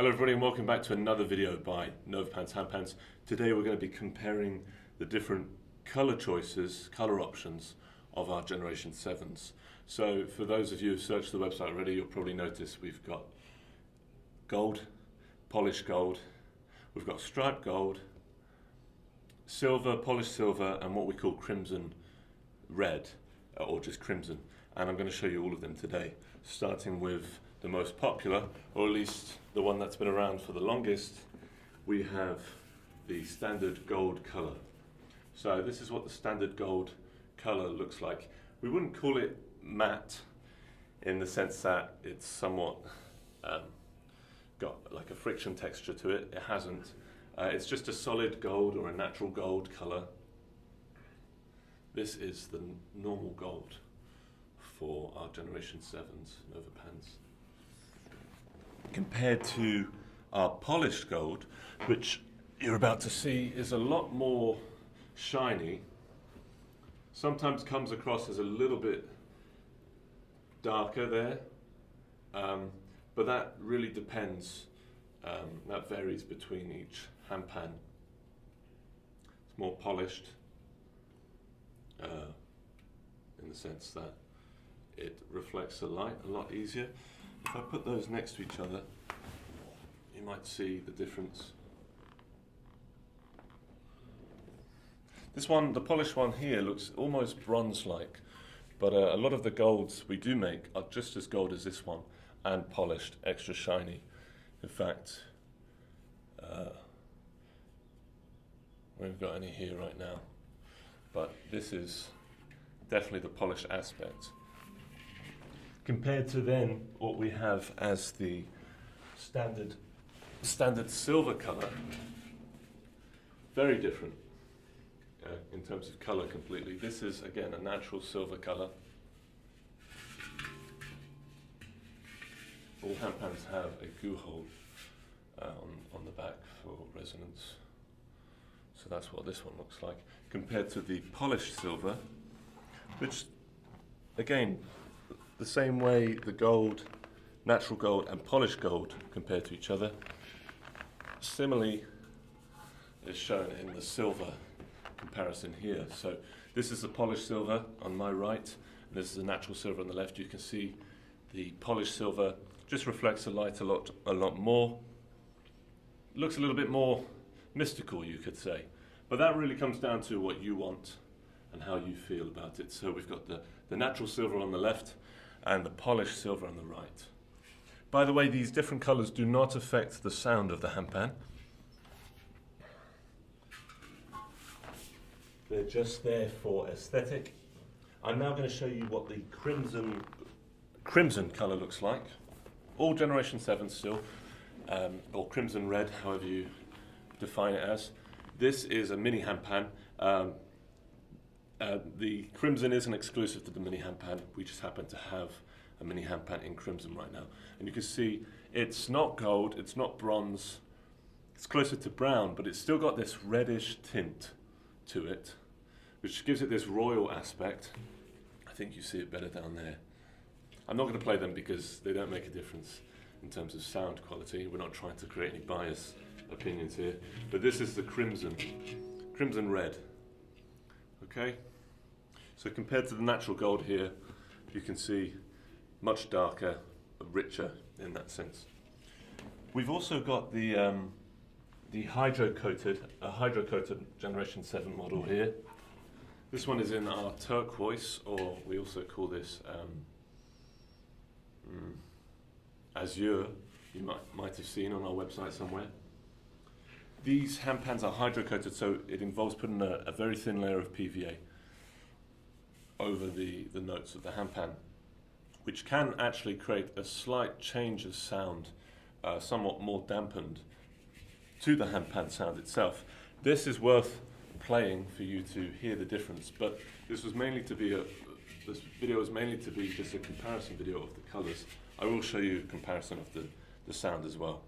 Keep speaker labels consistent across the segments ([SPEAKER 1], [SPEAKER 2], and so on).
[SPEAKER 1] Hello everybody and welcome back to another video by NovaPans Handpans. Today we're going to be comparing the different colour choices, colour options of our Generation 7s. So for those of you who've searched the website already, you'll probably notice we've got gold, polished gold, we've got striped gold, silver, polished silver, and what we call crimson red, or just crimson. And I'm going to show you all of them today, starting with the most popular, or at least the one that's been around for the longest. We have the standard gold colour. So this is what the standard gold colour looks like. We wouldn't call it matte in the sense that it's somewhat got like a friction texture to it. It hasn't. It's just a solid gold or a natural gold colour. This is the normal gold for our Generation 7s NovaPans. Compared to our polished gold, which you're about to see is a lot more shiny, sometimes comes across as a little bit darker there, but that really depends, that varies between each handpan. It's more polished in the sense that it reflects the light a lot easier. If I put those next to each other, you might see the difference. This one, the polished one here, looks almost bronze-like, but a lot of the golds we do make are just as gold as this one, and polished, extra shiny. In fact, we haven't got any here right now, but this is definitely the polished aspect. Compared to then what we have as the standard silver colour, very different in terms of colour completely. This is again a natural silver colour. All handpans have a glue hole on the back for resonance, so that's what this one looks like. Compared to the polished silver, which again, the same way the gold, natural gold and polished gold compare to each other, similarly is shown in the silver comparison here. So this is the polished silver on my right, and this is the natural silver on the left. You can see the polished silver just reflects the light a lot more. Looks a little bit more mystical, you could say. But that really comes down to what you want and how you feel about it. So we've got the natural silver on the left and the polished silver on the right. By the way, these different colours do not affect the sound of the handpan. They're just there for aesthetic. I'm now going to show you what the crimson colour looks like. All Generation 7 still, or crimson red, however you define it as. This is a mini handpan. The crimson isn't exclusive to the mini handpan. We just happen to have a mini handpan in crimson right now. And you can see it's not gold, it's not bronze, it's closer to brown, but it's still got this reddish tint to it, which gives it this royal aspect. I think you see it better down there. I'm not going to play them because they don't make a difference in terms of sound quality. We're not trying to create any biased opinions here. But this is the crimson red. Okay, so compared to the natural gold here, you can see much darker, richer in that sense. We've also got the hydrocoated Generation 7 model here. This one is in our turquoise, or we also call this azure. You might have seen on our website somewhere. These handpans are hydrocoated, so it involves putting a very thin layer of PVA over the notes of the handpan, which can actually create a slight change of sound, somewhat more dampened to the handpan sound itself. This is worth playing for you to hear the difference, but this was mainly to be this video was mainly to be just a comparison video of the colours. I will show you a comparison of the sound as well.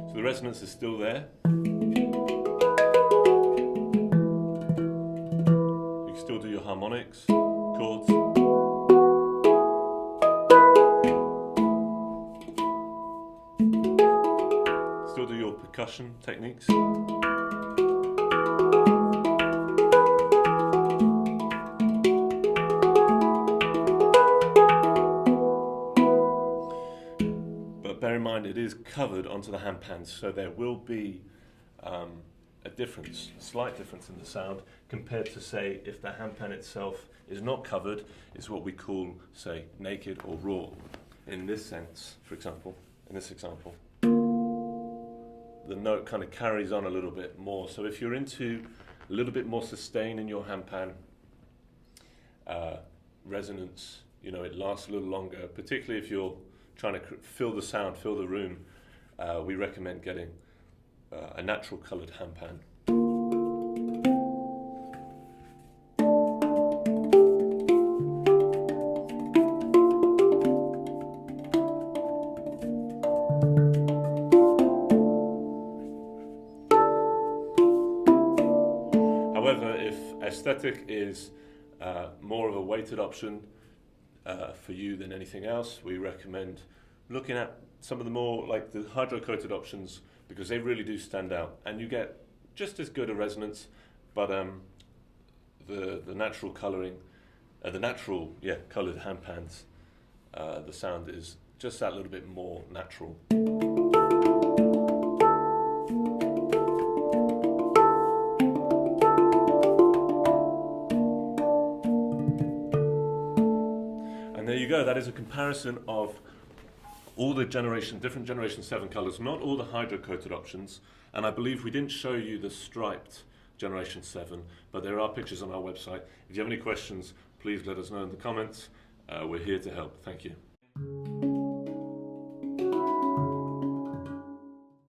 [SPEAKER 1] So the resonance is still there. harmonics, chords. Still do your percussion techniques. But bear in mind, it is covered onto the handpans, so there will be a difference, a slight difference in the sound compared to, say, if the handpan itself is not covered, is what we call, say, naked or raw. In this sense, for example, in this example, the note kind of carries on a little bit more. So if you're into a little bit more sustain in your handpan, resonance, you know, it lasts a little longer, particularly if you're trying to fill the sound, fill the room, we recommend getting a natural coloured handpan. However, if aesthetic is more of a weighted option for you than anything else, we recommend looking at some of the more like the hydro-coated options, because they really do stand out and you get just as good a resonance, but the natural colouring, the natural coloured handpans, the sound is just that little bit more natural. And there you go, that is a comparison of all the different Generation 7 colours, not all the hydro-coated options, and I believe we didn't show you the striped Generation 7, but there are pictures on our website. If you have any questions, please let us know in the comments. We're here to help. Thank you.